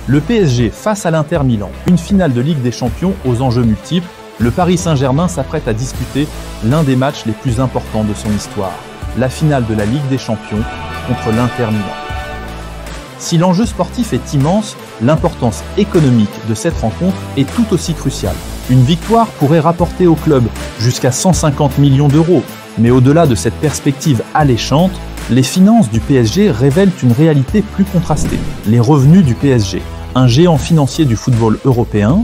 Le PSG face à l'Inter Milan, une finale de Ligue des Champions aux enjeux multiples, le Paris Saint-Germain s'apprête à disputer l'un des matchs les plus importants de son histoire, la finale de la Ligue des Champions contre l'Inter Milan. Si l'enjeu sportif est immense, l'importance économique de cette rencontre est tout aussi cruciale. Une victoire pourrait rapporter au club jusqu'à 150 millions d'euros, mais au-delà de cette perspective alléchante, les finances du PSG révèlent une réalité plus contrastée. Les revenus du PSG, un géant financier du football européen,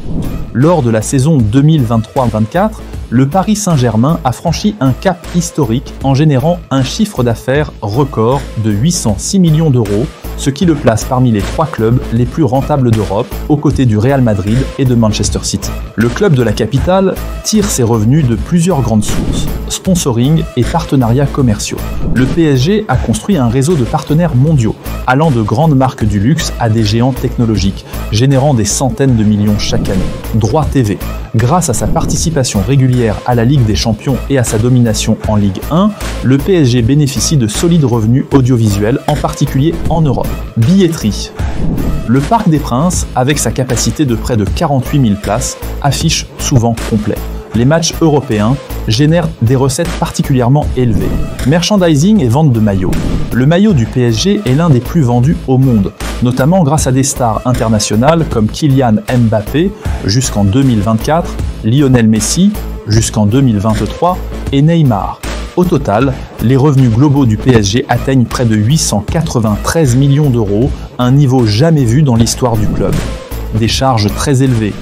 lors de la saison 2023-24, le Paris Saint-Germain a franchi un cap historique en générant un chiffre d'affaires record de 806 millions d'euros, ce qui le place parmi les 3 clubs les plus rentables d'Europe, aux côtés du Real Madrid et de Manchester City. Le club de la capitale tire ses revenus de plusieurs grandes sources, sponsoring et partenariats commerciaux. Le PSG a construit un réseau de partenaires mondiaux, allant de grandes marques du luxe à des géants technologiques, générant des centaines de millions chaque année. Droit TV. Grâce à sa participation régulière à la Ligue des Champions et à sa domination en Ligue 1, le PSG bénéficie de solides revenus audiovisuels, en particulier en Europe. Billetterie. Le Parc des Princes, avec sa capacité de près de 48 000 places, affiche souvent complet. Les matchs européens génèrent des recettes particulièrement élevées. Merchandising et vente de maillots. Le maillot du PSG est l'un des plus vendus au monde, notamment grâce à des stars internationales comme Kylian Mbappé jusqu'en 2024, Lionel Messi jusqu'en 2023 et Neymar. Au total, les revenus globaux du PSG atteignent près de 893 millions d'euros, un niveau jamais vu dans l'histoire du club. Des charges très élevées.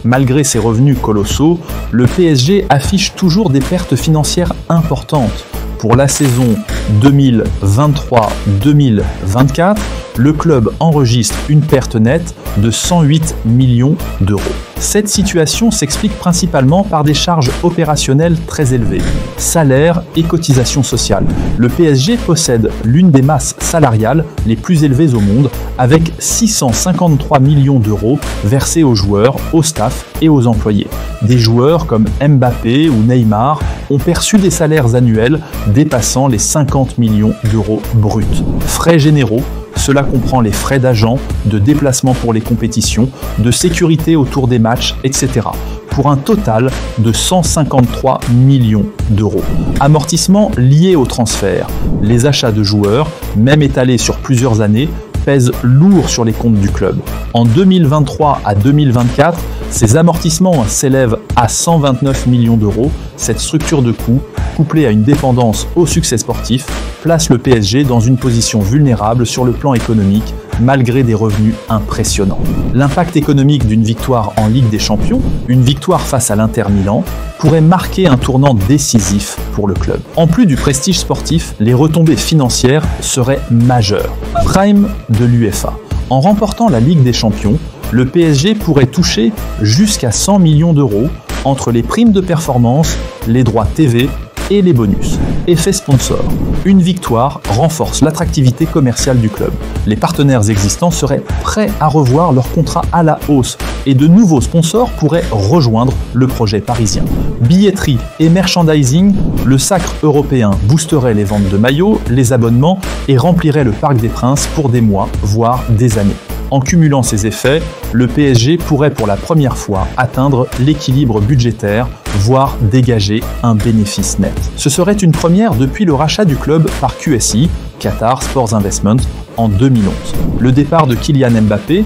Malgré ces revenus colossaux, le PSG affiche toujours des pertes financières importantes. Pour la saison 2023-2024, le club enregistre une perte nette de 108 millions d'euros. Cette situation s'explique principalement par des charges opérationnelles très élevées, salaires et cotisations sociales. Le PSG possède l'une des masses salariales les plus élevées au monde, avec 653 millions d'euros versés aux joueurs, au staff et aux employés. Des joueurs comme Mbappé ou Neymar ont perçu des salaires annuels dépassant les 50 millions d'euros bruts. Frais généraux. Cela comprend les frais d'agent, de déplacement pour les compétitions, de sécurité autour des matchs, etc. pour un total de 153 millions d'euros. Amortissements liés au transfert. Les achats de joueurs, même étalés sur plusieurs années, pèsent lourd sur les comptes du club. En 2023 à 2024, ces amortissements s'élèvent à 129 millions d'euros. Cette structure de coûts, couplée à une dépendance au succès sportif, place le PSG dans une position vulnérable sur le plan économique, malgré des revenus impressionnants. L'impact économique d'une victoire en Ligue des Champions, une victoire face à l'Inter Milan, pourrait marquer un tournant décisif pour le club. En plus du prestige sportif, les retombées financières seraient majeures. Prime de l'UEFA. En remportant la Ligue des Champions, le PSG pourrait toucher jusqu'à 100 millions d'euros entre les primes de performance, les droits TV et les bonus. Effet sponsor. Une victoire renforce l'attractivité commerciale du club. Les partenaires existants seraient prêts à revoir leur contrat à la hausse et de nouveaux sponsors pourraient rejoindre le projet parisien. Billetterie et merchandising, le sacre européen boosterait les ventes de maillots, les abonnements et remplirait le Parc des Princes pour des mois, voire des années. En cumulant ces effets, le PSG pourrait pour la première fois atteindre l'équilibre budgétaire, voire dégager un bénéfice net. Ce serait une première depuis le rachat du club par QSI, Qatar Sports Investment, en 2011. Le départ de Kylian Mbappé.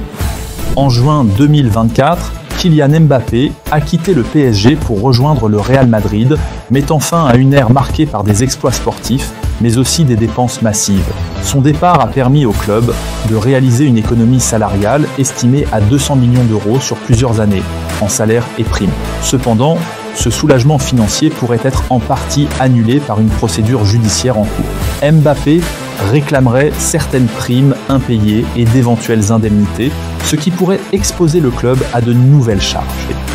En juin 2024, Kylian Mbappé a quitté le PSG pour rejoindre le Real Madrid, mettant fin à une ère marquée par des exploits sportifs, mais aussi des dépenses massives. Son départ a permis au club de réaliser une économie salariale estimée à 200 millions d'euros sur plusieurs années, en salaires et primes. Cependant, ce soulagement financier pourrait être en partie annulé par une procédure judiciaire en cours. Mbappé réclamerait certaines primes impayées et d'éventuelles indemnités, ce qui pourrait exposer le club à de nouvelles charges.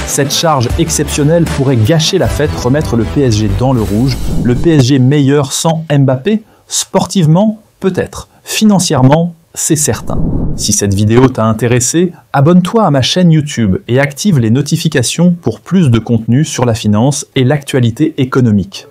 Cette charge exceptionnelle pourrait gâcher la fête, remettre le PSG dans le rouge. Le PSG meilleur sans Mbappé? Sportivement, peut-être. Financièrement, c'est certain. Si cette vidéo t'a intéressé, abonne-toi à ma chaîne YouTube et active les notifications pour plus de contenu sur la finance et l'actualité économique.